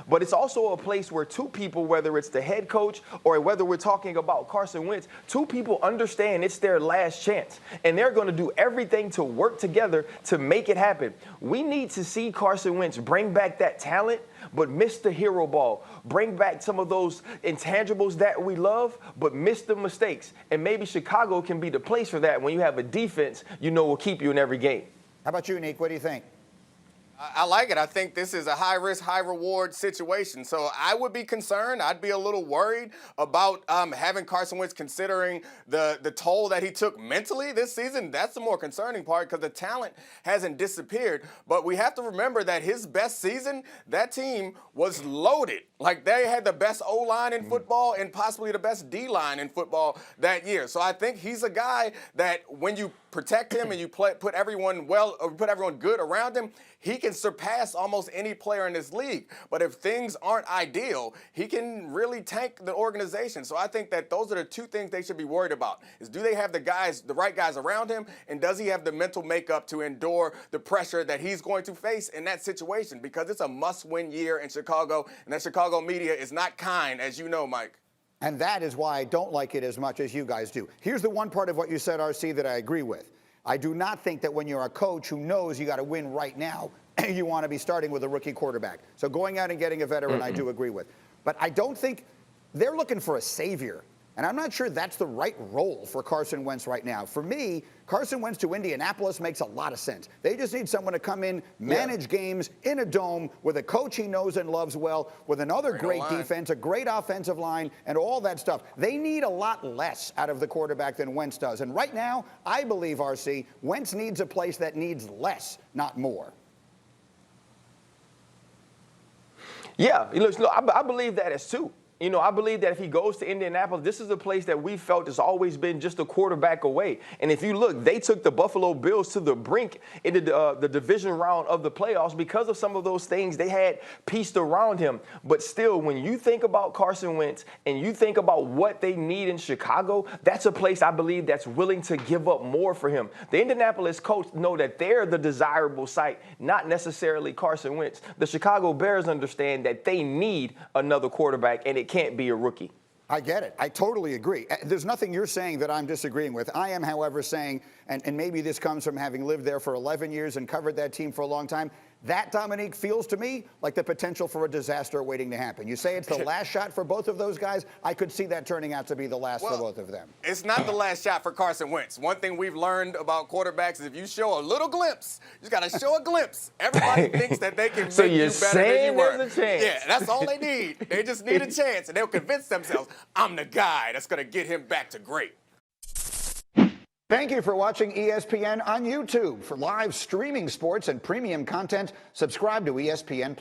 But it's also a place where two people, whether it's the head coach or whether we're talking about Carson Wentz, two people understand it's their last chance. And they're going to do everything to work together to make it happen. We need to see Carson Wentz bring back that talent, but miss the hero ball. Bring back some of those intangibles that we love, but miss the mistakes. And maybe Chicago can be the place for that when you have a defense you know will keep you in every game. How about you, Nick? What do you think? I like it. I think this is a high-risk, high-reward situation. So I would be concerned. I'd be a little worried about having Carson Wentz, considering the toll that he took mentally this season. That's the more concerning part, because the talent hasn't disappeared. But we have to remember that his best season, that team was loaded. Like, they had the best O-line in football and possibly the best D-line in football that year. So I think he's a guy that when you protect him and you put everyone good around him, he can surpass almost any player in this league. But if things aren't ideal, he can really tank the organization. So I think that those are the two things they should be worried about: is do they have the right guys around him, and does he have the mental makeup to endure the pressure that he's going to face in that situation? Because it's a must-win year in Chicago, and that Chicago media is not kind, as you know, Mike. And that is why I don't like it as much as you guys do. Here's the one part of what you said, RC, that I agree with. I do not think that when you're a coach who knows you got to win right now, you want to be starting with a rookie quarterback. So going out and getting a veteran, I do agree with. But I don't think they're looking for a savior. And I'm not sure that's the right role for Carson Wentz right now. For me, Carson Wentz to Indianapolis makes a lot of sense. They just need someone to come in, manage games in a dome with a coach he knows and loves well, with another great defense, a great offensive line, and all that stuff. They need a lot less out of the quarterback than Wentz does. And right now, I believe, RC, Wentz needs a place that needs less, not more. Yeah, look, I believe that as too. You know, I believe that if he goes to Indianapolis, this is a place that we felt has always been just a quarterback away. And if you look, they took the Buffalo Bills to the brink in the division round of the playoffs because of some of those things they had pieced around him. But still, when you think about Carson Wentz and you think about what they need in Chicago, that's a place I believe that's willing to give up more for him. The Indianapolis coach know that they're the desirable site, not necessarily Carson Wentz. The Chicago Bears understand that they need another quarterback, and it can't be a rookie. I get it. I totally agree. There's nothing you're saying that I'm disagreeing with. I am, however, saying, and maybe this comes from having lived there for 11 years and covered that team for a long time, that, Dominique, feels to me like the potential for a disaster waiting to happen. You say it's the last shot for both of those guys. I could see that turning out to be the last for both of them. It's not the last shot for Carson Wentz. One thing we've learned about quarterbacks is if you show a little glimpse, you just got to show a glimpse. Everybody thinks that they can so make you better than you were. There's a chance. Yeah, that's all they need. They just need a chance, and they'll convince themselves, I'm the guy that's going to get him back to great. Thank you for watching ESPN on YouTube. For live streaming sports and premium content, subscribe to ESPN+.